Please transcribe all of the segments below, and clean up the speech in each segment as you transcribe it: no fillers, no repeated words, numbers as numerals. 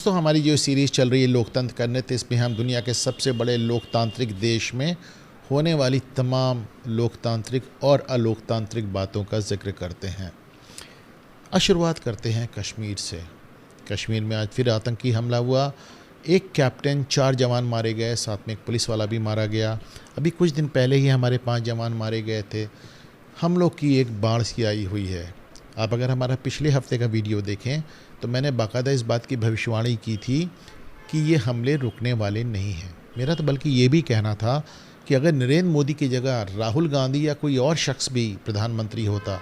तो हमारी जो सीरीज़ चल रही है लोकतंत्र करने, तो इसमें हम दुनिया के सबसे बड़े लोकतांत्रिक देश में होने वाली तमाम लोकतांत्रिक और अलोकतांत्रिक बातों का जिक्र करते हैं। शुरुआत करते हैं कश्मीर से। कश्मीर में आज फिर आतंकी हमला हुआ। एक कैप्टन, 4 जवान मारे गए, साथ में एक पुलिस वाला भी मारा गया। अभी कुछ दिन पहले ही हमारे 5 जवान मारे गए थे। हम लोग की एक बाढ़ सी आई हुई है। आप अगर हमारा पिछले हफ्ते का वीडियो देखें तो मैंने बाकायदा इस बात की भविष्यवाणी की थी कि ये हमले रुकने वाले नहीं हैं। मेरा तो बल्कि ये भी कहना था कि अगर नरेंद्र मोदी की जगह राहुल गांधी या कोई और शख्स भी प्रधानमंत्री होता,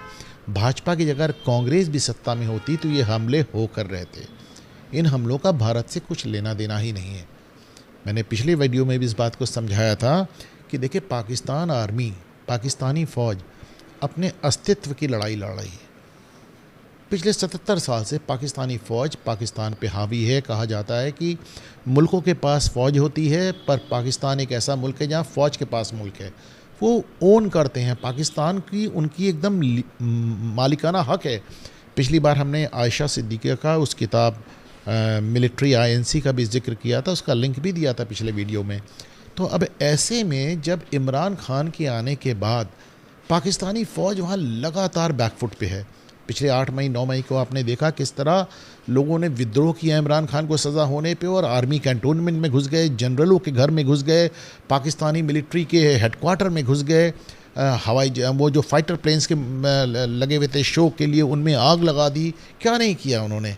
भाजपा की जगह कांग्रेस भी सत्ता में होती, तो ये हमले हो कर रहते। इन हमलों का भारत से कुछ लेना देना ही नहीं है। मैंने पिछले वीडियो में भी इस बात को समझाया था कि देखिए, पाकिस्तान आर्मी, पाकिस्तानी फ़ौज अपने अस्तित्व की लड़ाई लड़ रही है। पिछले 77 साल से पाकिस्तानी फ़ौज पाकिस्तान पे हावी है। कहा जाता है कि मुल्कों के पास फ़ौज होती है, पर पाकिस्तान एक ऐसा मुल्क है जहाँ फ़ौज के पास मुल्क है। वो ओन करते हैं पाकिस्तान की, उनकी एकदम मालिकाना हक है। पिछली बार हमने आयशा सिद्दीकी का उस किताब मिलिट्री INC का भी जिक्र किया था, उसका लिंक भी दिया था पिछले वीडियो में। तो अब ऐसे में जब इमरान खान के आने के बाद पाकिस्तानी फ़ौज वहाँ लगातार बैकफुट पे है। पिछले 8 मई 9 मई को आपने देखा किस तरह लोगों ने विद्रोह किया इमरान खान को सज़ा होने पे, और आर्मी कैंटोनमेंट में घुस गए, जनरलों के घर में घुस गए, पाकिस्तानी मिलिट्री के हेडक्वार्टर में घुस गए, वो जो फाइटर प्लेन्स के लगे हुए थे शो के लिए, उनमें आग लगा दी। क्या नहीं किया उन्होंने।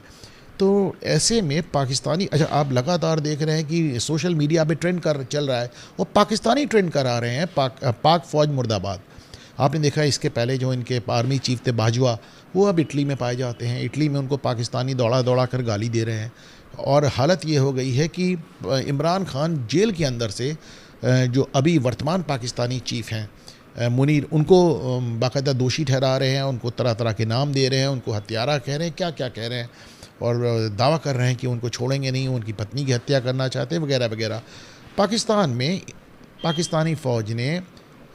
तो ऐसे में पाकिस्तानी, अच्छा आप लगातार देख रहे हैं कि सोशल मीडिया पे ट्रेंड चल रहा है, वो पाकिस्तानी ट्रेंड करा रहे हैं, पाक फ़ौज मुर्दाबाद। आपने देखा इसके पहले जो इनके आर्मी चीफ थे बाजवा, वो अब इटली में पाए जाते हैं। इटली में उनको पाकिस्तानी दौड़ा दौड़ा कर गाली दे रहे हैं। और हालत ये हो गई है कि इमरान खान जेल के अंदर से जो अभी वर्तमान पाकिस्तानी चीफ हैं मुनीर, उनको बाकायदा दोषी ठहरा रहे हैं, उनको तरह तरह के नाम दे रहे हैं, उनको हत्यारा कह रहे हैं, क्या क्या कह रहे हैं, और दावा कर रहे हैं कि उनको छोड़ेंगे नहीं, उनकी पत्नी की हत्या करना चाहते हैं वगैरह वगैरह। पाकिस्तान में पाकिस्तानी फ़ौज ने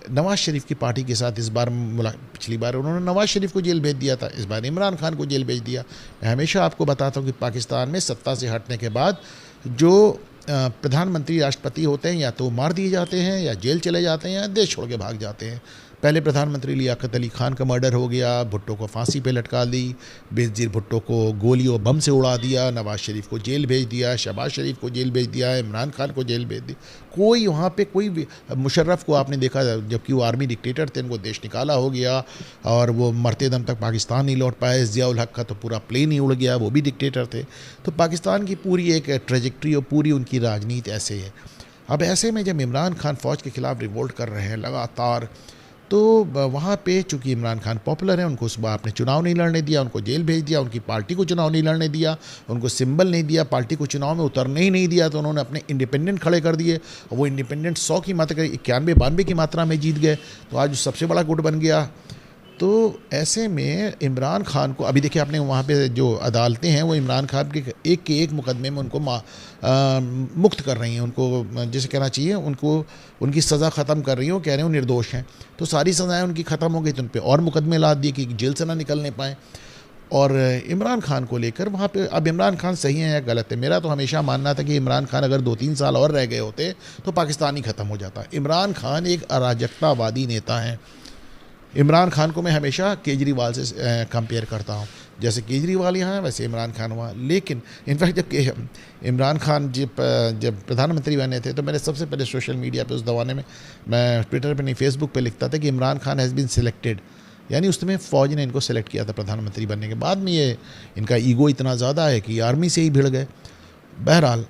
नवाज़ शरीफ की पार्टी के साथ इस बार पिछली बार उन्होंने नवाज़ शरीफ को जेल भेज दिया था, इस बार इमरान खान को जेल भेज दिया। मैं हमेशा आपको बताता हूँ कि पाकिस्तान में सत्ता से हटने के बाद जो प्रधानमंत्री राष्ट्रपति होते हैं, या तो मार दिए जाते हैं, या जेल चले जाते हैं, या देश छोड़ के भाग जाते हैं। पहले प्रधानमंत्री लियाकत अली खान का मर्डर हो गया, भुट्टो को फांसी पे लटका दी, बेनज़ीर भुट्टो को गोली और बम से उड़ा दिया, नवाज़ शरीफ को जेल भेज दिया, शहबाज शरीफ को जेल भेज दिया, इमरान खान को जेल भेज दी। कोई वहाँ पे कोई, मुशर्रफ को आपने देखा जबकि वो आर्मी डिक्टेटर थे, उनको देश निकाला हो गया और वो मरते दम तक पाकिस्तान नहीं लौट पाए। ज़ियाउल हक का तो पूरा प्लेन ही उड़ गया, वो भी डिक्टेटर थे। तो पाकिस्तान की पूरी एक ट्रेजेक्ट्री और पूरी उनकी राजनीति ऐसे है। अब ऐसे में जब इमरान खान फ़ौज के ख़िलाफ़ रिवोल्ट कर रहे हैं लगातार, तो वहाँ पे चूँकि इमरान खान पॉपुलर है, उनको उस बार आपने चुनाव नहीं लड़ने दिया, उनको जेल भेज दिया, उनकी पार्टी को चुनाव नहीं लड़ने दिया, उनको सिंबल नहीं दिया, पार्टी को चुनाव में उतरने ही नहीं दिया, तो उन्होंने अपने इंडिपेंडेंट खड़े कर दिए। और वो इंडिपेंडेंट 100 की मात्रा 91-92 की मात्रा में जीत गए, तो आज सबसे बड़ा गुट बन गया। तो ऐसे में इमरान खान को अभी देखिए, आपने वहाँ पे जो अदालतें हैं वो इमरान खान के एक मुकदमे में उनको मुक्त कर रही हैं, उनको जैसे कहना चाहिए, उनको उनकी सज़ा ख़त्म कर रही हैं, वो कह रहे हैं वो निर्दोष हैं। तो सारी सज़ाएं उनकी ख़त्म हो गई, तो उन पर और मुकदमे लाद दिए कि जेल से ना निकलने पाएँ। और इमरान खान को लेकर वहाँ पे अब इमरान खान सही है या गलत है, मेरा तो हमेशा मानना था कि इमरान खान अगर 2-3 साल और रह गए होते तो पाकिस्तान ही ख़त्म हो जाता। इमरान खान एक अराजकतावादी नेता हैं। इमरान खान को मैं हमेशा केजरीवाल से कंपेयर करता हूँ। जैसे केजरीवाल यहाँ है, वैसे इमरान खान वहाँ। लेकिन इनफैक्ट जब इमरान खान जब प्रधानमंत्री बने थे, तो मैंने सबसे पहले सोशल मीडिया पे उस ज़माने में, मैं ट्विटर पे नहीं फेसबुक पे लिखता था कि Imran Khan has been selected, यानी उस समय फ़ौज ने इनको सेलेक्ट किया था प्रधानमंत्री बनने के बाद में। ये इनका ईगो इतना ज़्यादा है कि आर्मी से ही भिड़ गए। बहरहाल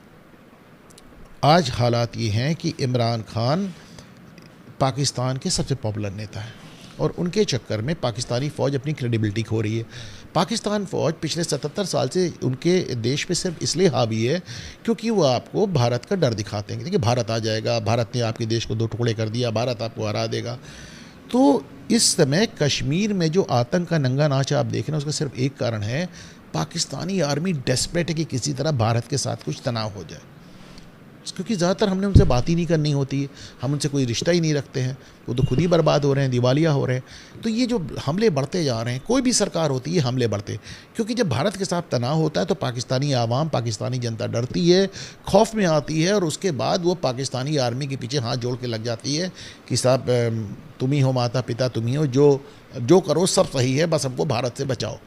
आज हालात ये हैं कि इमरान खान पाकिस्तान के सबसे पॉपुलर नेता हैं, और उनके चक्कर में पाकिस्तानी फ़ौज अपनी क्रेडिबिलिटी खो रही है। पाकिस्तान फ़ौज पिछले 77 साल से उनके देश पे सिर्फ इसलिए हावी है क्योंकि वो आपको भारत का डर दिखाते हैं। देखिए, भारत आ जाएगा, भारत ने आपके देश को 2 टुकड़े कर दिया, भारत आपको हरा देगा। तो इस समय कश्मीर में जो आतंक का नंगा नाच आप देख रहे हैं, उसका सिर्फ एक कारण है, पाकिस्तानी आर्मी डेस्परेट है कि किसी तरह भारत के साथ कुछ तनाव हो जाए। क्योंकि ज़्यादातर हमने उनसे बात ही नहीं करनी होती है, हम उनसे कोई रिश्ता ही नहीं रखते हैं, वो तो खुद ही बर्बाद हो रहे हैं, दिवालिया हो रहे हैं। तो ये जो हमले बढ़ते जा रहे हैं, कोई भी सरकार होती है हमले बढ़ते, क्योंकि जब भारत के साथ तनाव होता है तो पाकिस्तानी आवाम, पाकिस्तानी जनता डरती है, खौफ में आती है, और उसके बाद वो पाकिस्तानी आर्मी के पीछे हाथ जोड़ के लग जाती है कि साहब तुम ही हो माता पिता, तुम ही हो, जो करो सब सही है, बस हमको भारत से बचाओ।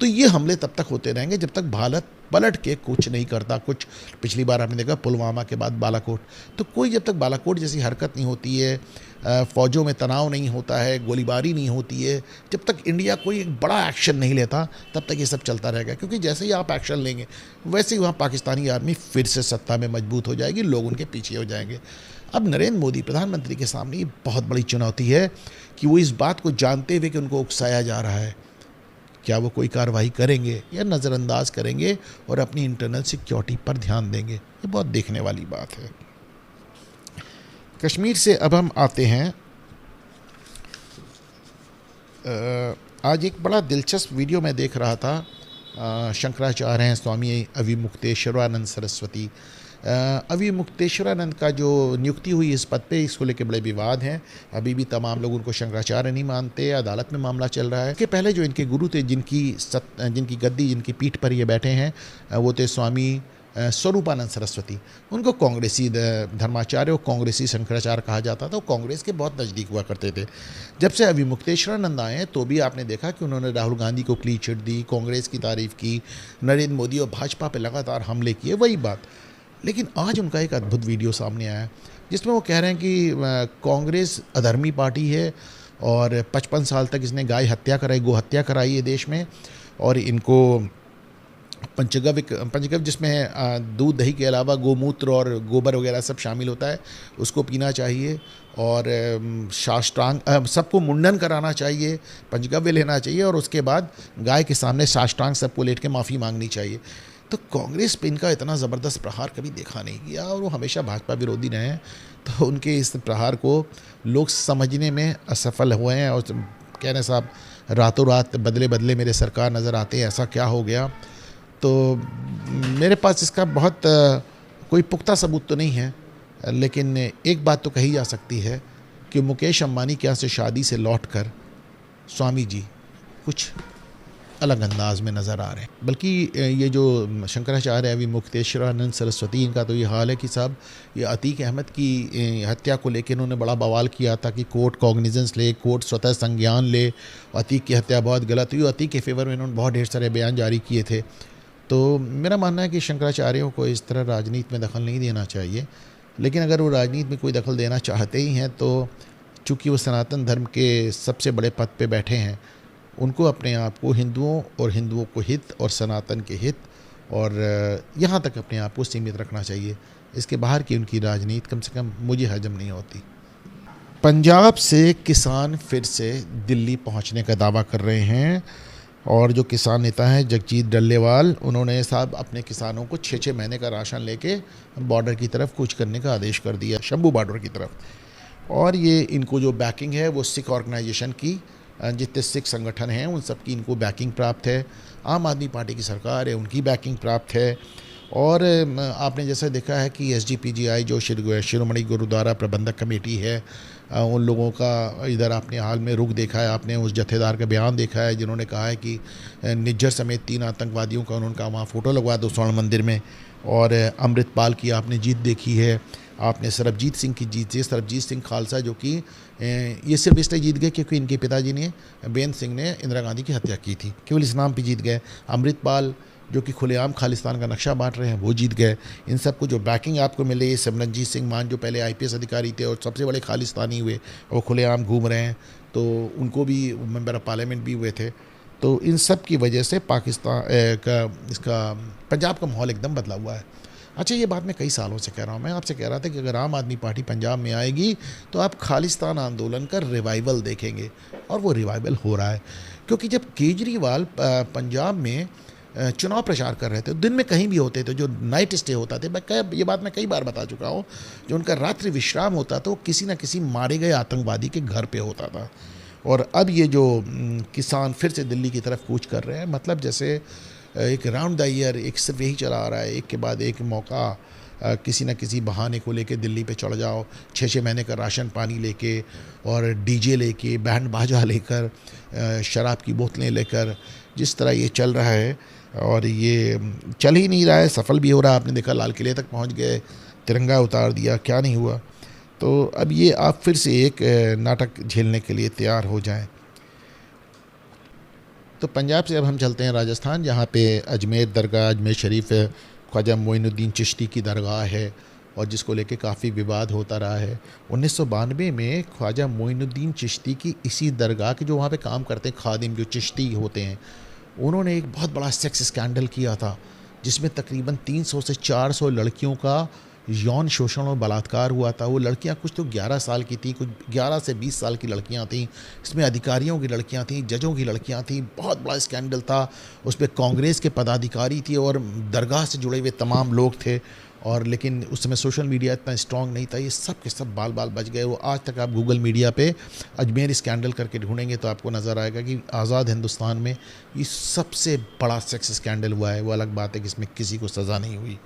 तो ये हमले तब तक होते रहेंगे जब तक भारत पलट के कुछ नहीं करता। कुछ पिछली बार आपने देखा पुलवामा के बाद बालाकोट, तो कोई जब तक बालाकोट जैसी हरकत नहीं होती है, फ़ौजों में तनाव नहीं होता है, गोलीबारी नहीं होती है, जब तक इंडिया कोई एक बड़ा एक्शन नहीं लेता, तब तक ये सब चलता रहेगा। क्योंकि जैसे ही आप एक्शन लेंगे वैसे ही वहाँ पाकिस्तानी आर्मी फिर से सत्ता में मजबूत हो जाएगी, लोग उनके पीछे हो जाएंगे। अब नरेंद्र मोदी प्रधानमंत्री के सामने ये बहुत बड़ी चुनौती है कि वो इस बात को जानते हुए कि उनको उकसाया जा रहा है, क्या वो कोई कार्रवाई करेंगे या नज़रअंदाज करेंगे और अपनी इंटरनल सिक्योरिटी पर ध्यान देंगे। ये बहुत देखने वाली बात है। कश्मीर से अब हम आते हैं, आज एक बड़ा दिलचस्प वीडियो मैं देख रहा था। शंकराचार्य हैं स्वामी अविमुक्तेश्वरानंद सरस्वती। अविमुक्तेश्वरानंद का जो नियुक्ति हुई इस पद पे, इसको लेके बड़े विवाद हैं। अभी भी तमाम लोग उनको शंकराचार्य नहीं मानते, अदालत में मामला चल रहा है। कि पहले जो इनके गुरु थे, जिनकी गद्दी, जिनकी पीठ पर ये बैठे हैं, वो थे स्वामी स्वरूपानंद सरस्वती। उनको कांग्रेसी धर्माचार्य और कांग्रेसी शंकराचार्य कहा जाता था। वो कांग्रेस के बहुत नज़दीक हुआ करते थे। जब से अविमुक्तेश्वरानंद आए हैं तो भी आपने देखा कि उन्होंने राहुल गांधी को क्लीन चिट दी, कांग्रेस की तारीफ़ की, नरेंद्र मोदी और भाजपा पर लगातार हमले किए, वही बात। लेकिन आज उनका एक अद्भुत वीडियो सामने आया जिसमें वो कह रहे हैं कि कांग्रेस अधर्मी पार्टी है और 55 साल तक इसने गाय हत्या कराई, गो हत्या कराई है देश में, और इनको पंचगव्य जिसमें दूध दही के अलावा गोमूत्र और गोबर वगैरह सब शामिल होता है, उसको पीना चाहिए, और साष्टांग सबको मुंडन कराना चाहिए, पंचगव्य लेना चाहिए, और उसके बाद गाय के सामने साष्टांग सबको लेट के माफ़ी मांगनी चाहिए। तो कांग्रेस पे इनका इतना ज़बरदस्त प्रहार कभी देखा नहीं गया, और वो हमेशा भाजपा विरोधी रहे हैं। तो उनके इस प्रहार को लोग समझने में असफल हुए हैं और कह रहे साहब रातों रात बदले बदले मेरे सरकार नज़र आते हैं, ऐसा क्या हो गया। तो मेरे पास इसका बहुत कोई पुख्ता सबूत तो नहीं है, लेकिन एक बात तो कही जा सकती है कि मुकेश अंबानी के यहाँ से शादी से लौटकर स्वामी जी कुछ अलग अंदाज में नज़र आ रहे हैं। बल्कि ये जो शंकराचार्य अविमुक्तेश्वरानंद सरस्वती, इनका तो ये हाल है कि साहब ये अतीक अहमद की हत्या को लेकर इन्होंने बड़ा बवाल किया था कि कोर्ट कॉग्निजेंस ले, कोर्ट स्वतः संज्ञान ले, अतीक की हत्या बहुत गलत हुई। अतीक के फेवर में इन्होंने बहुत ढेर सारे बयान जारी किए थे। तो मेरा मानना है कि शंकराचार्यों को इस तरह राजनीति में दखल नहीं देना चाहिए, लेकिन अगर वो राजनीति में कोई दखल देना चाहते ही हैं तो चूँकि वो सनातन धर्म के सबसे बड़े पद पे बैठे हैं, उनको अपने आप को हिंदुओं और हिंदुओं को हित और सनातन के हित और यहाँ तक अपने आप को सीमित रखना चाहिए। इसके बाहर की उनकी राजनीति कम से कम मुझे हजम नहीं होती। पंजाब से किसान फिर से दिल्ली पहुँचने का दावा कर रहे हैं, और जो किसान नेता हैं जगजीत डल्लेवाल, उन्होंने साहब अपने किसानों को 6-6 महीने का राशन लेके बॉर्डर की तरफ कूच करने का आदेश कर दिया, शंभू बॉर्डर की तरफ। और ये इनको जो बैकिंग है वो सिख ऑर्गेनाइजेशन की, जितने सिख संगठन हैं उन सब की इनको बैकिंग प्राप्त है। आम आदमी पार्टी की सरकार है, उनकी बैकिंग प्राप्त है। और आपने जैसा देखा है कि SGPGI जो शिरोमणि गुरुद्वारा प्रबंधक कमेटी है, उन लोगों का इधर आपने हाल में रुख देखा है, आपने उस जत्थेदार का बयान देखा है जिन्होंने कहा है कि निज्जर समेत 3 आतंकवादियों का उनका वहाँ फ़ोटो लगवा दो स्वर्ण मंदिर में। और अमृतपाल की आपने जीत देखी है, आपने सरबजीत सिंह की जीत, सरबजीत सिंह खालसा जो कि ये सिर्फ इसलिए जीत गए क्योंकि इनके पिताजी ने, बेअंत सिंह ने, इंदिरा गांधी की हत्या की थी, केवल इस नाम पे जीत गए। अमृतपाल जो कि खुलेआम खालिस्तान का नक्शा बांट रहे हैं, वो जीत गए। इन सबको जो बैकिंग आपको मिले, सिमरनजीत सिंह मान जो पहले IPS अधिकारी थे और सबसे बड़े खालिस्तानी हुए, वो खुलेआम घूम रहे हैं, तो उनको भी मेंबर ऑफ पार्लियामेंट भी हुए थे। तो इन सब की वजह से पाकिस्तान इसका पंजाब का माहौल एकदम बदला हुआ है। अच्छा, ये बात मैं कई सालों से कह रहा हूँ। मैं आपसे कह रहा था कि अगर आम आदमी पार्टी पंजाब में आएगी तो आप खालिस्तान आंदोलन का रिवाइवल देखेंगे, और वो रिवाइवल हो रहा है। क्योंकि जब केजरीवाल पंजाब में चुनाव प्रचार कर रहे थे, दिन में कहीं भी होते थे, जो नाइट स्टे होता थे, ये बात मैं कई बार बता चुका हूँ, जो उनका रात्रि विश्राम होता था वो किसी न किसी मारे गए आतंकवादी के घर पे होता था। और अब ये जो किसान फिर से दिल्ली की तरफ कूच कर रहे हैं, मतलब जैसे एक राउंड द ईयर एक सिर्फ यही चला आ रहा है, एक के बाद एक मौका किसी न किसी बहाने को लेके दिल्ली पे चढ़ जाओ, 6-6 महीने का राशन पानी लेके और डीजे लेके, बैंड बाजा लेकर, शराब की बोतलें लेकर, जिस तरह ये चल रहा है और ये चल ही नहीं रहा है, सफल भी हो रहा है। आपने देखा लाल किले तक पहुंच गए, तिरंगा उतार दिया, क्या नहीं हुआ। तो अब ये आप फिर से एक नाटक झेलने के लिए तैयार हो जाएं। तो पंजाब से अब हम चलते हैं राजस्थान, जहाँ पे अजमेर दरगाह, अजमेर शरीफ ख्वाजा मोइनुद्दीन चिश्ती की दरगाह है और जिसको लेके काफ़ी विवाद होता रहा है। 1992 में ख्वाजा मोइनुद्दीन चिश्ती की इसी दरगाह के जो वहाँ पे काम करते हैं खादिम, जो चिश्ती होते हैं, उन्होंने एक बहुत बड़ा सेक्स स्कैंडल किया था जिसमें तकरीबन 300 से 400 लड़कियों का यौन शोषण और बलात्कार हुआ था। वो लड़कियां कुछ तो 11 साल की थी, कुछ 11 से 20 साल की लड़कियां थीं। इसमें अधिकारियों की लड़कियां थीं, जजों की लड़कियां थीं। बहुत बड़ा स्कैंडल था। उस पर कांग्रेस के पदाधिकारी थे और दरगाह से जुड़े हुए तमाम लोग थे। और लेकिन उस समय सोशल मीडिया इतना स्ट्रॉन्ग नहीं था, ये सब के सब बाल बाल बच गए। वो आज तक आप गूगल मीडिया पे अजमेर स्कैंडल करके ढूंढेंगे तो आपको नज़र आएगा कि आज़ाद हिंदुस्तान में ये सबसे बड़ा सेक्स स्कैंडल हुआ है। वो अलग बात है कि इसमें किसी को सज़ा नहीं हुई।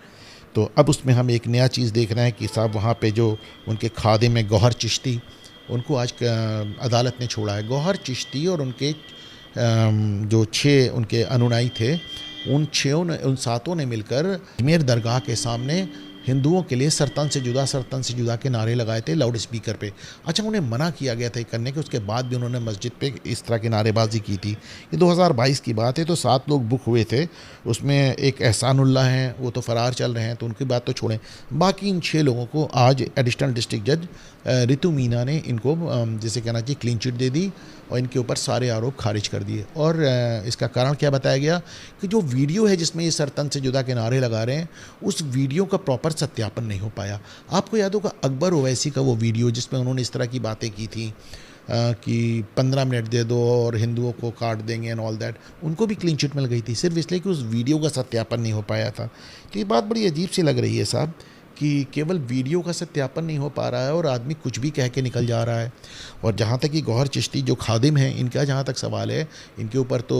तो अब उसमें हम एक नया चीज़ देख रहे हैं कि साहब वहाँ पे जो उनके खादिम में गौहर चिश्ती, उनको आज अदालत ने छोड़ा है। गौहर चिश्ती और उनके जो 6 उनके अनुयायी थे, उन 7 ने मिलकर अजमेर दरगाह के सामने हिंदुओं के लिए सरतन से जुदा के नारे लगाए थे लाउड स्पीकर पे। अच्छा, उन्हें मना किया गया था करने के, उसके बाद भी उन्होंने मस्जिद पे इस तरह की नारेबाजी की थी। ये 2022 की बात है। तो 7 लोग बुक हुए थे, उसमें एक एहसानुल्लाह हैं, वो तो फ़रार चल रहे हैं, तो उनकी बात तो छोड़ें। बाकी इन 6 लोगों को आज एडिशनल डिस्ट्रिक्ट जज रितु मीना ने इनको जिसे कहना चाहिए क्लीन चिट दे दी और इनके ऊपर सारे आरोप खारिज कर दिए। और इसका कारण क्या बताया गया कि जो वीडियो है जिसमें ये सरतन से जुदा के नारे लगा रहे हैं, उस वीडियो का प्रॉपर सत्यापन नहीं हो पाया। आपको याद होगा अकबर ओवैसी का वो वीडियो जिसमें उन्होंने इस तरह की बातें की थी कि 15 मिनट दे दो और हिंदुओं को काट देंगे एंड ऑल दैट, उनको भी क्लीन चिट मिल गई थी सिर्फ इसलिए कि उस वीडियो का सत्यापन नहीं हो पाया था। तो ये बात बड़ी अजीब सी लग रही है साहब कि केवल वीडियो का सत्यापन नहीं हो पा रहा है और आदमी कुछ भी कह के निकल जा रहा है। और जहाँ तक कि गौहर चिश्ती जो खादिम हैं, इनका जहाँ तक सवाल है, इनके ऊपर तो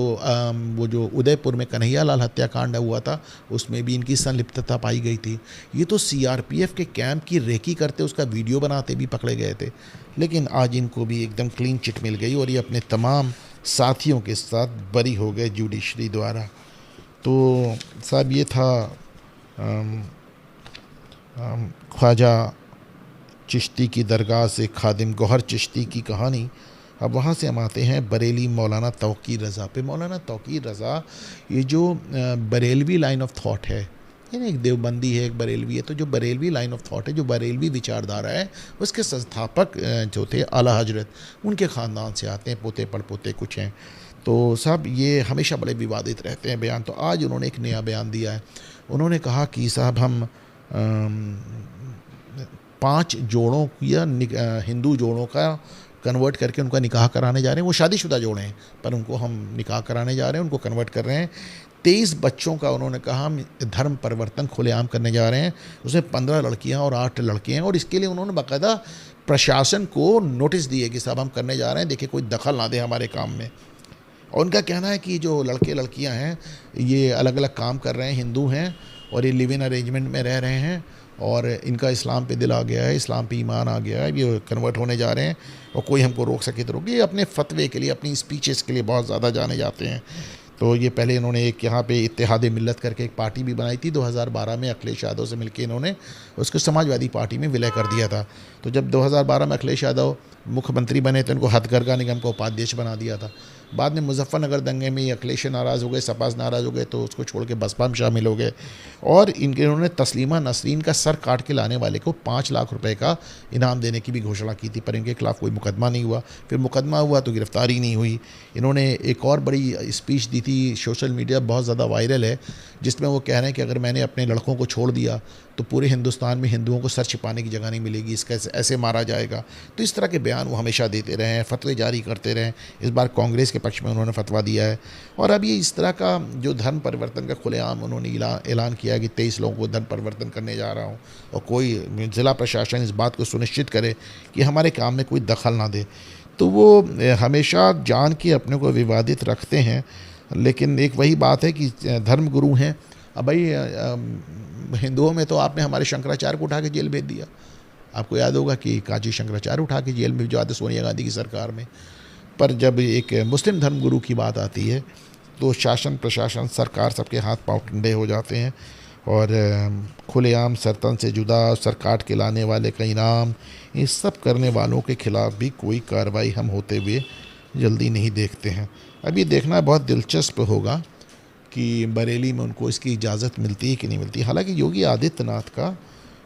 वो जो उदयपुर में कन्हैया लाल हत्याकांड हुआ था उसमें भी इनकी संलिप्तता पाई गई थी। ये तो CRPF के कैंप की रेकी करते, उसका वीडियो बनाते भी पकड़े गए थे। लेकिन आज इनको भी एकदम क्लीन चिट मिल गई और ये अपने तमाम साथियों के साथ बरी हो गए जुडिशरी द्वारा। तो साहब ये था ख्वाजा चिश्ती की दरगाह से खादिम गौहर चिश्ती की कहानी। अब वहाँ से हम आते हैं बरेली मौलाना तौकीर रज़ा पे। मौलाना तौकीर रज़ा, ये जो बरेलवी लाइन ऑफ थॉट है, यानी एक देवबंदी है, एक बरेलवी है, तो जो बरेलवी लाइन ऑफ थॉट है, जो बरेलवी विचारधारा है, उसके संस्थापक जो थे आला हजरत, उनके ख़ानदान से आते हैं, पोते पड़पोते कुछ हैं। तो साहब ये हमेशा बड़े विवादित रहते हैं बयान। तो आज उन्होंने एक नया बयान दिया है। उन्होंने कहा कि साहब हम 5 जोड़ों या हिंदू जोड़ों का कन्वर्ट करके उनका निकाह कराने जा रहे हैं। वो शादीशुदा जोड़े हैं पर उनको हम निकाह कराने जा रहे हैं, उनको कन्वर्ट कर रहे हैं। 23 बच्चों का उन्होंने कहा हम धर्म परिवर्तन खुलेआम करने जा रहे हैं। उसमें 15 लड़कियां और 8 लड़के हैं और इसके लिए उन्होंने बाकायदा प्रशासन को नोटिस दिए कि साहब हम करने जा रहे हैं, देखिए कोई दखल ना दे हमारे काम में। और उनका कहना है कि जो लड़के लड़कियां हैं ये अलग अलग काम कर रहे हैं, हिंदू हैं और ये लिव इन अरेंजमेंट में रह रहे हैं और इनका इस्लाम पे दिल आ गया है, इस्लाम पे ईमान आ गया है, ये कन्वर्ट होने जा रहे हैं और कोई हमको रोक सके तो रोके। ये अपने फतवे के लिए, अपनी स्पीचेस के लिए बहुत ज़्यादा जाने जाते हैं। तो ये पहले इन्होंने एक यहाँ पे इत्तेहाद मिल्लत करके एक पार्टी भी बनाई थी 2012 में, अखिलेश यादव से मिलकर इन्होंने उसको समाजवादी पार्टी में विलय कर दिया था। तो जब 2012 में अखिलेश यादव मुख्यमंत्री बने तो इनको हथकरघा निगम का उपाध्यक्ष बना दिया था। बाद में मुजफ्फरनगर दंगे में अखिलेश नाराज़ हो गए, सपा नाराज़ हो गए तो उसको छोड़ के बसपा में शामिल हो गए और इन्होंने तस्लीमा नसरीन का सर काट के लाने वाले को 5 लाख रुपए का इनाम देने की भी घोषणा की थी, पर इनके खिलाफ कोई मुकदमा नहीं हुआ। फिर मुकदमा हुआ तो गिरफ्तारी नहीं हुई। इन्होंने एक और बड़ी स्पीच दी थी, सोशल मीडिया बहुत ज़्यादा वायरल है, जिसमें वो कह रहे हैं कि अगर मैंने अपने लड़कों को छोड़ दिया तो पूरे हिंदुस्तान में हिंदुओं को सर छिपाने की जगह नहीं मिलेगी, इसका ऐसे मारा जाएगा। तो इस तरह के बयान वो हमेशा देते रहे हैं, फतवे जारी करते रहे। इस बार कांग्रेस के पक्ष में उन्होंने फतवा दिया है और अब ये इस तरह का जो धर्म परिवर्तन का खुलेआम उन्होंने ऐलान किया है कि 23 लोगों को धर्म परिवर्तन करने जा रहा हूँ और कोई ज़िला प्रशासन इस बात को सुनिश्चित करे कि हमारे काम में कोई दखल ना दे। तो वो हमेशा जान के अपने को विवादित रखते हैं लेकिन एक वही बात है कि धर्म गुरु हैं। अब भाई हिंदुओं में तो आपने हमारे शंकराचार्य को उठा के जेल भेज दिया। आपको याद होगा कि काजी शंकराचार्य उठा के जेल में भिजवा दे सोनिया गांधी की सरकार में। पर जब एक मुस्लिम धर्म गुरु की बात आती है तो शासन प्रशासन सरकार सबके हाथ पांव ठंडे हो जाते हैं और खुलेआम सरतन से जुदा सरकाट के लाने वाले का इनाम, ये सब करने वालों के खिलाफ भी कोई कार्रवाई हम होते हुए जल्दी नहीं देखते हैं। अब ये देखना बहुत दिलचस्प होगा कि बरेली में उनको इसकी इजाज़त मिलती है कि नहीं मिलती। हालांकि योगी आदित्यनाथ का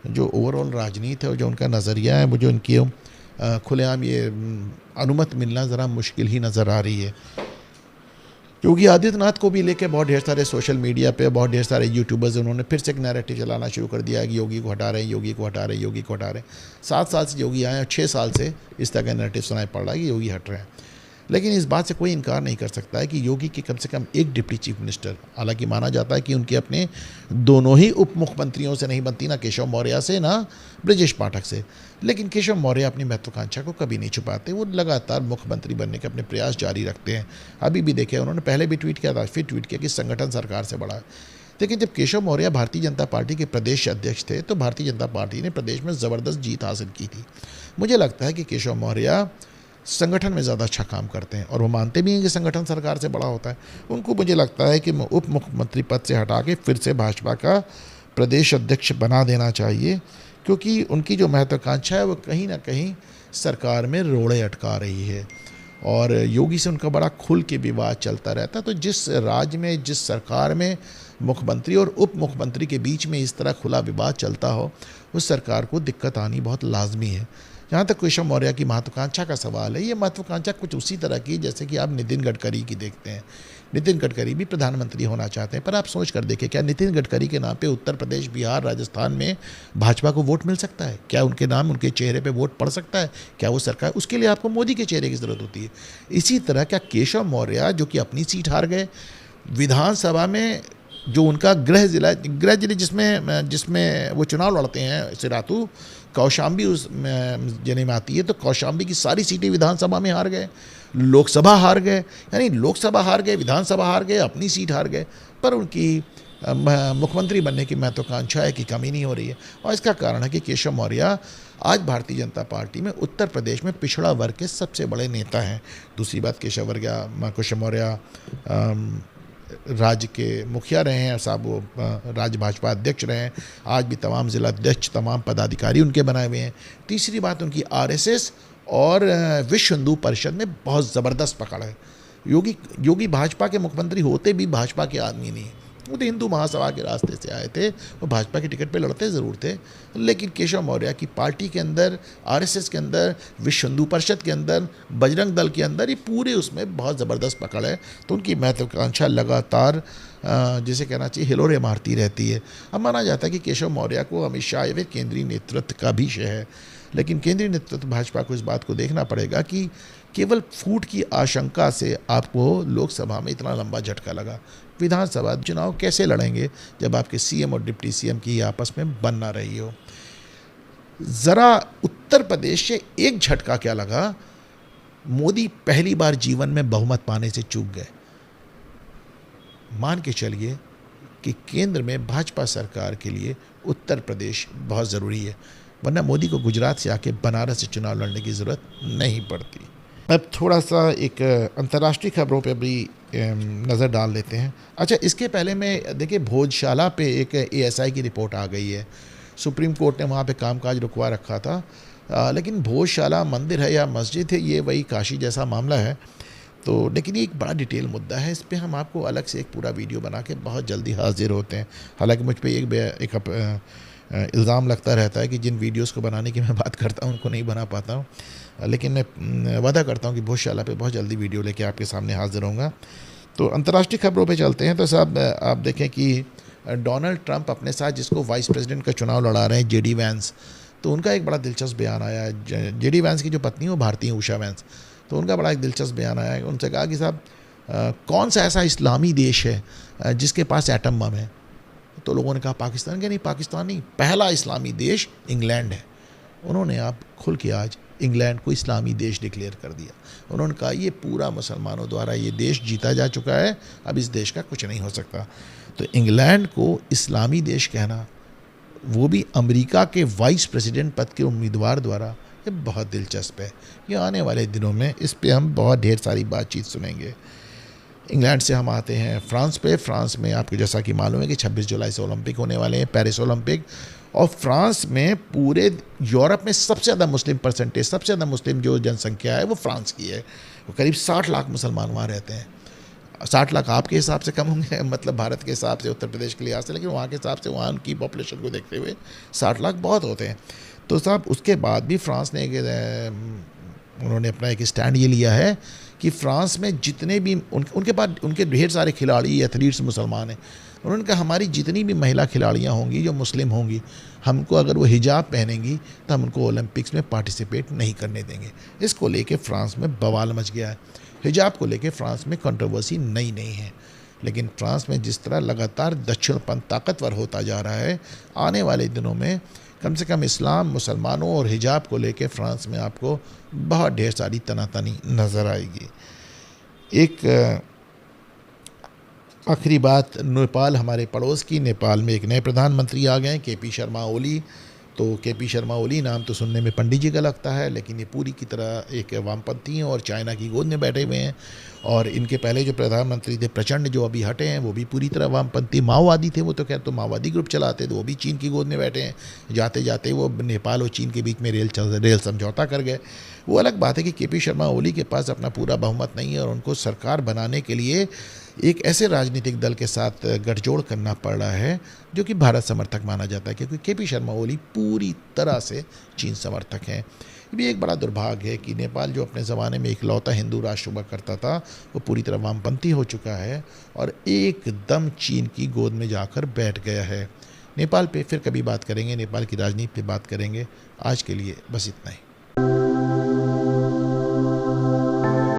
जो ओवरऑल राजनीति है और जो उनका नज़रिया है, मुझे उनकी खुलेआम ये अनुमति मिलना ज़रा मुश्किल ही नज़र आ रही है। योगी आदित्यनाथ को भी लेके बहुत ढेर सारे सोशल मीडिया पे बहुत ढेर सारे यूट्यूबर्स उन्होंने फिर से एक नैरेटिव चलाना शुरू कर दिया है कि योगी को हटा रहे हैं, योगी को हटा रहे हैं, योगी को हटा रहे हैं। 7 साल से योगी आए और 6 साल से इस तरह का नैरेटिव सुनाई पड़ रहा है कि योगी हट रहे हैं। लेकिन इस बात से कोई इनकार नहीं कर सकता है कि योगी की कम से कम एक डिप्टी चीफ मिनिस्टर, हालांकि माना जाता है कि उनके अपने दोनों ही उप मुख्यमंत्रियों से नहीं बनती, ना केशव मौर्य से ना ब्रजेश पाठक से, लेकिन केशव मौर्य अपनी महत्वाकांक्षा को कभी नहीं छुपाते। वो लगातार मुख्यमंत्री बनने के अपने प्रयास जारी रखते हैं। अभी भी देखे, उन्होंने पहले भी ट्वीट किया था, फिर ट्वीट किया कि संगठन सरकार से बड़ा है। लेकिन जब केशव मौर्य भारतीय जनता पार्टी के प्रदेश अध्यक्ष थे तो भारतीय जनता पार्टी ने प्रदेश में ज़बरदस्त जीत हासिल की थी। मुझे लगता है कि केशव मौर्य संगठन में ज़्यादा अच्छा काम करते हैं और वो मानते भी हैं कि संगठन सरकार से बड़ा होता है। उनको मुझे लगता है कि उप मुख्यमंत्री पद से हटा के फिर से भाजपा का प्रदेश अध्यक्ष बना देना चाहिए, क्योंकि उनकी जो महत्वाकांक्षा है वो कहीं ना कहीं सरकार में रोड़े अटका रही है और योगी से उनका बड़ा खुल के विवाद चलता रहता है। तो जिस राज्य में, जिस सरकार में मुख्यमंत्री और उप मुख्यमंत्री के बीच में इस तरह खुला विवाद चलता हो, उस सरकार को दिक्कत आनी बहुत लाजमी है। जहाँ तक केशव मौर्य की महत्वाकांक्षा का सवाल है, ये महत्वाकांक्षा कुछ उसी तरह की जैसे कि आप नितिन गडकरी की देखते हैं। नितिन गडकरी भी प्रधानमंत्री होना चाहते हैं, पर आप सोच कर देखिए, क्या नितिन गडकरी के नाम पे उत्तर प्रदेश, बिहार, राजस्थान में भाजपा को वोट मिल सकता है? क्या उनके नाम, उनके चेहरे पे वोट पड़ सकता है? क्या वो सरकार, उसके लिए आपको मोदी के चेहरे की ज़रूरत होती है। इसी तरह क्या केशव मौर्य, जो कि अपनी सीट हार गए, विधानसभा में जो उनका गृह जिला जिसमें वो चुनाव लड़ते हैं, सिरातू कौशाम्बी उस जिले में आती है, तो कौशाम्बी की सारी सीटें विधानसभा में हार गए, लोकसभा हार गए, यानी लोकसभा हार गए, विधानसभा हार गए, अपनी सीट हार गए, पर उनकी मुख्यमंत्री बनने की महत्वाकांक्षा की कमी नहीं हो रही है। और इसका कारण है कि केशव मौर्य आज भारतीय जनता पार्टी में उत्तर प्रदेश में पिछड़ा वर्ग के सबसे बड़े नेता हैं। दूसरी बात, केशव मौर्य राज्य के मुखिया रहे हैं साहब, वो राज्य भाजपा अध्यक्ष रहे हैं, आज भी तमाम जिला अध्यक्ष, तमाम पदाधिकारी उनके बनाए हुए हैं। तीसरी बात, उनकी आरएसएस और विश्व हिंदू परिषद में बहुत ज़बरदस्त पकड़ है। योगी भाजपा के मुख्यमंत्री होते भी भाजपा के आदमी नहीं है, वो तो हिंदू महासभा के रास्ते से आए थे, वो भाजपा के टिकट पे लड़ते ज़रूर थे, लेकिन केशव मौर्य की पार्टी के अंदर, आरएसएस के अंदर, विश्व हिंदू परिषद के अंदर, बजरंग दल के अंदर, ये पूरे उसमें बहुत ज़बरदस्त पकड़ है। तो उनकी महत्वाकांक्षा लगातार जिसे कहना चाहिए हिलोरे मारती रहती है। अब माना जाता है कि केशव मौर्य को हमेशा ये केंद्रीय नेतृत्व का भी श्रेय है, लेकिन केंद्रीय नेतृत्व भाजपा को इस बात को देखना पड़ेगा कि केवल फूट की आशंका से आपको लोकसभा में इतना लंबा झटका लगा। विधानसभा चुनाव कैसे लड़ेंगे जब आपके सीएम और डिप्टी सीएम की आपस में बन ना रही हो? ज़रा उत्तर प्रदेश से एक झटका क्या लगा, मोदी पहली बार जीवन में बहुमत पाने से चूक गए। मान के चलिए कि केंद्र में भाजपा सरकार के लिए उत्तर प्रदेश बहुत ज़रूरी है, वरना मोदी को गुजरात से आके बनारस से चुनाव लड़ने की ज़रूरत नहीं पड़ती। अब थोड़ा सा एक अंतर्राष्ट्रीय खबरों पे भी नज़र डाल लेते हैं। अच्छा, इसके पहले मैं देखिए, भोजशाला पे एक एएसआई की रिपोर्ट आ गई है। सुप्रीम कोर्ट ने वहाँ पे कामकाज रुकवा रखा था, लेकिन भोजशाला मंदिर है या मस्जिद है, ये वही काशी जैसा मामला है। तो लेकिन ये एक बड़ा डिटेल मुद्दा है, इस पर हम आपको अलग से एक पूरा वीडियो बना के बहुत जल्दी हाजिर होते हैं। हालांकि मुझ पर एक इल्ज़ाम लगता रहता है कि जिन वीडियोस को बनाने की मैं बात करता हूँ उनको नहीं बना पाता हूँ, लेकिन मैं वादा करता हूँ कि भोजशाला पे बहुत जल्दी वीडियो लेके आपके सामने हाजिर होऊंगा। तो अंतर्राष्ट्रीय खबरों पे चलते हैं। तो साहब, आप देखें कि डोनाल्ड ट्रंप अपने साथ जिसको वाइस प्रेसिडेंट का चुनाव लड़ा रहे हैं, जेडी वैंस, तो उनका एक बड़ा दिलचस्प बयान आया है। जेडी वैंस की जो पत्नी है वो भारतीय उषा वैंस, तो उनका बड़ा एक दिलचस्प बयान आया है। उनसे कहा कि साहब, कौन सा ऐसा इस्लामी देश है जिसके पास एटम बम है? तो लोगों ने कहा पाकिस्तान। क्या नहीं, पाकिस्तान नहीं, पहला इस्लामी देश इंग्लैंड है। उन्होंने आप खुल के आज इंग्लैंड को इस्लामी देश डिक्लेयर कर दिया। उन्होंने कहा ये पूरा मुसलमानों द्वारा ये देश जीता जा चुका है, अब इस देश का कुछ नहीं हो सकता। तो इंग्लैंड को इस्लामी देश कहना, वो भी अमेरिका के वाइस प्रेसिडेंट पद के उम्मीदवार द्वारा, ये बहुत दिलचस्प है। ये आने वाले दिनों में इस पे हम बहुत ढेर सारी बातचीत सुनेंगे। इंग्लैंड से हम आते हैं फ्रांस पे। फ्रांस में आपको जैसा कि मालूम है कि 26 जुलाई से ओलंपिक होने वाले हैं, पेरिस ओलंपिक। और फ्रांस में पूरे यूरोप में सबसे ज़्यादा मुस्लिम परसेंटेज, सबसे ज़्यादा मुस्लिम जो जनसंख्या है वो फ्रांस की है। वो करीब 60 लाख मुसलमान वहाँ रहते हैं। 60 लाख आपके हिसाब से कम होंगे, मतलब भारत के हिसाब से, उत्तर प्रदेश के लिहाज से, लेकिन वहाँ के हिसाब से, वहाँ उनकी पॉपुलेशन को देखते हुए 60 लाख बहुत होते हैं। तो साहब उसके बाद भी फ्रांस ने उन्होंने अपना एक स्टैंड ये लिया है कि फ्रांस में जितने भी उनके पास उनके ढेर सारे खिलाड़ी एथलीट्स मुसलमान हैं। उन्होंने कहा हमारी जितनी भी महिला खिलाड़ियाँ होंगी जो मुस्लिम होंगी, हमको अगर वो हिजाब पहनेंगी तो हम उनको ओलंपिक्स में पार्टिसिपेट नहीं करने देंगे। इसको लेके फ्रांस में बवाल मच गया है। हिजाब को लेके फ्रांस में कंट्रोवर्सी नई नहीं है, लेकिन फ्रांस में जिस तरह लगातार दक्षिणपंथ ताकतवर होता जा रहा है, आने वाले दिनों में कम से कम इस्लाम, मुसलमानों और हिजाब को लेके फ्रांस में आपको बहुत ढेर सारी तनातनी नज़र आएगी। एक आखिरी बात, नेपाल हमारे पड़ोस की। नेपाल में एक नए प्रधानमंत्री आ गए, केपी शर्मा ओली। तो केपी शर्मा ओली नाम तो सुनने में पंडित जी का लगता है, लेकिन ये पूरी की तरह एक वामपंथी हैं और चाइना की गोद में बैठे हुए हैं। और इनके पहले जो प्रधानमंत्री थे प्रचंड, जो अभी हटे हैं, वो भी पूरी तरह वामपंथी माओवादी थे। वो तो खैर तो माओवादी ग्रुप चलाते थे, वो भी चीन की गोद में बैठे हैं। जाते जाते वो नेपाल और चीन के बीच में रेल समझौता कर गए। वो अलग बात है कि केपी शर्मा ओली के पास अपना पूरा बहुमत नहीं है और उनको सरकार बनाने के लिए एक ऐसे राजनीतिक दल के साथ गठजोड़ करना पड़ रहा है जो कि भारत समर्थक माना जाता है, क्योंकि केपी शर्मा ओली पूरी तरह से चीन समर्थक हैं। ये भी एक बड़ा दुर्भाग्य है कि नेपाल जो अपने ज़माने में इकलौता हिंदू राष्ट्र हुआ करता था, वो पूरी तरह वामपंथी हो चुका है और एकदम चीन की गोद में जाकर बैठ गया है। नेपाल पे फिर कभी बात करेंगे, नेपाल की राजनीति पे बात करेंगे। आज के लिए बस इतना ही।